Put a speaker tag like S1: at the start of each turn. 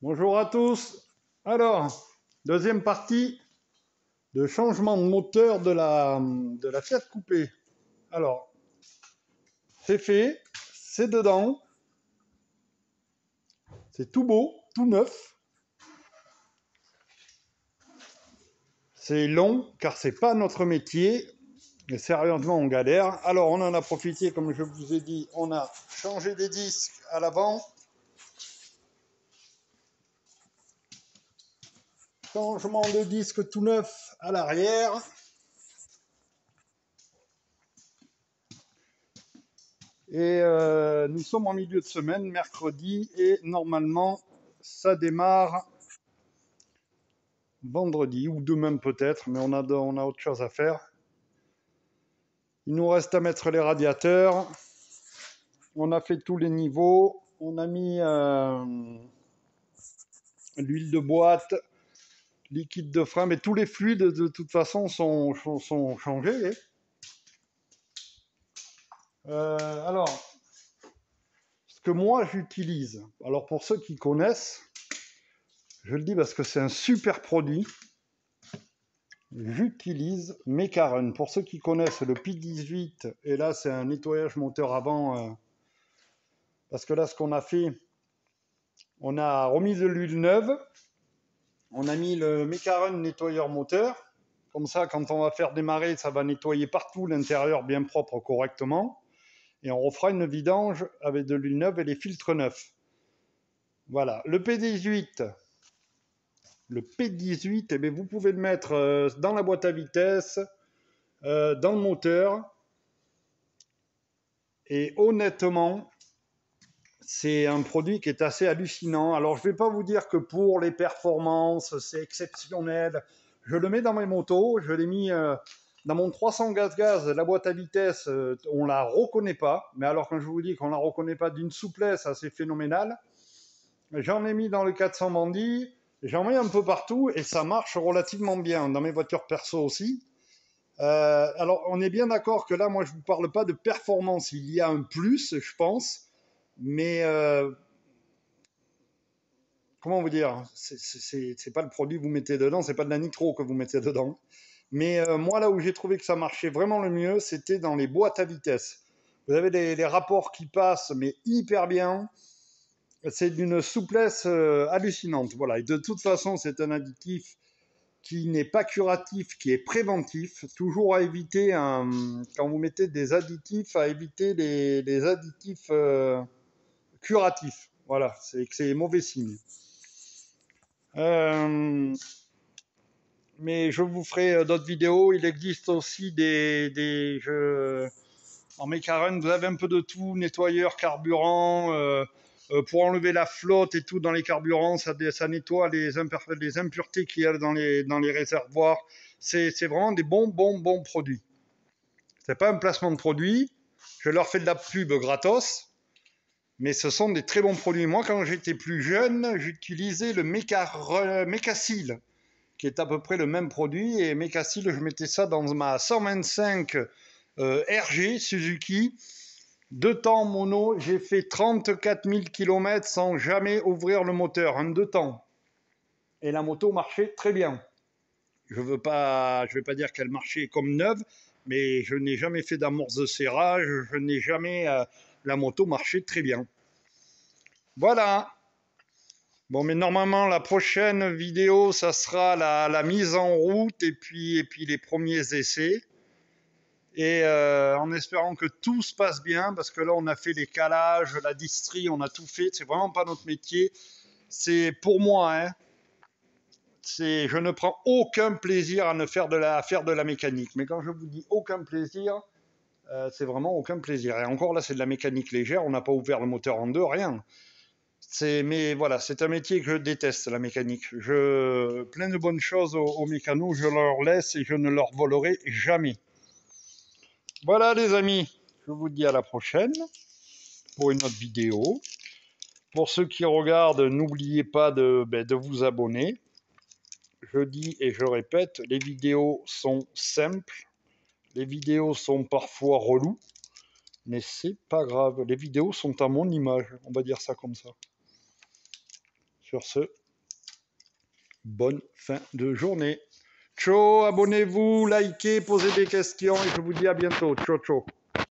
S1: Bonjour à tous. Alors, deuxième partie de changement de moteur de la Fiat Coupé. Alors, c'est fait, c'est dedans, c'est tout beau, tout neuf. C'est long car c'est pas notre métier, mais sérieusement on galère. Alors on en a profité, comme je vous ai dit, on a changé des disques à l'avant. Changement de disque tout neuf à l'arrière. Et nous sommes en milieu de semaine, mercredi, et normalement, ça démarre vendredi, ou demain peut-être, mais on a autre chose à faire. Il nous reste à mettre les radiateurs. On a fait tous les niveaux. On a mis l'huile de boîte, liquide de frein, mais tous les fluides, de toute façon, sont changés. Alors, ce que moi, j'utilise, alors pour ceux qui connaissent, je le dis parce que c'est un super produit. J'utilise Mecaren. Pour ceux qui connaissent le P18, et là c'est un nettoyage moteur avant, parce que là ce qu'on a fait, on a remis de l'huile neuve, on a mis le Mecaren nettoyeur moteur, comme ça quand on va faire démarrer, ça va nettoyer partout l'intérieur bien propre correctement, et on refera une vidange avec de l'huile neuve et les filtres neufs. Voilà, le P18, eh bien, vous pouvez le mettre dans la boîte à vitesse, dans le moteur. Et honnêtement, c'est un produit qui est assez hallucinant. Alors, je ne vais pas vous dire que pour les performances, c'est exceptionnel. Je le mets dans mes motos, je l'ai mis dans mon 300 gaz, la boîte à vitesse, on ne la reconnaît pas. Mais alors, quand je vous dis qu'on ne la reconnaît pas d'une souplesse assez phénoménale, j'en ai mis dans le 400 bandit, j'en mets un peu partout et ça marche relativement bien. Dans mes voitures perso aussi. Alors, on est bien d'accord que là, moi, je ne vous parle pas de performance. Il y a un plus, je pense, mais comment vous dire, c'est pas le produit que vous mettez dedans, c'est pas de la nitro que vous mettez dedans. Mais moi, là où j'ai trouvé que ça marchait vraiment le mieux, c'était dans les boîtes à vitesse. Vous avez les rapports qui passent, mais hyper bien. C'est d'une souplesse hallucinante. Voilà. Et de toute façon, c'est un additif qui n'est pas curatif, qui est préventif. Toujours à éviter, quand vous mettez des additifs, à éviter les additifs curatifs. Voilà, c'est que c'est mauvais signe. Mais je vous ferai d'autres vidéos. Il existe aussi des jeux en Mecaren. Vous avez un peu de tout, nettoyeur, carburant, pour enlever la flotte et tout dans les carburants. Ça nettoie les impuretés qu'il y a dans les réservoirs. C'est vraiment des bons produits. C'est pas un placement de produit. Je leur fais de la pub gratos. Mais ce sont des très bons produits. Moi, quand j'étais plus jeune, j'utilisais le Mecacil, qui est à peu près le même produit. Et Mecacil, je mettais ça dans ma 125 RG Suzuki. 2 temps mono, j'ai fait 34 000 km sans jamais ouvrir le moteur, en 2 temps. Et la moto marchait très bien. Je vais pas dire qu'elle marchait comme neuve, mais je n'ai jamais fait d'amorce de serrage, je n'ai jamais... la moto marchait très bien. Voilà. Bon, mais normalement, la prochaine vidéo, ça sera la mise en route et puis les premiers essais. Et en espérant que tout se passe bien, parce que là, on a fait les calages, la distrie, on a tout fait. C'est vraiment pas notre métier. C'est pour moi, hein. Je ne prends aucun plaisir à faire de la mécanique. Mais quand je vous dis aucun plaisir, c'est vraiment aucun plaisir. Et encore là, c'est de la mécanique légère. On n'a pas ouvert le moteur en deux, rien. Mais voilà, c'est un métier que je déteste, la mécanique. Plein de bonnes choses aux mécanos, je leur laisse et je ne leur volerai jamais. Voilà les amis, je vous dis à la prochaine pour une autre vidéo. Pour ceux qui regardent, n'oubliez pas de vous abonner. Je dis et je répète, les vidéos sont simples, les vidéos sont parfois reloues, mais c'est pas grave, les vidéos sont à mon image, on va dire ça comme ça. Sur ce, bonne fin de journée. Ciao, abonnez-vous, likez, posez des questions et je vous dis à bientôt. Ciao, ciao.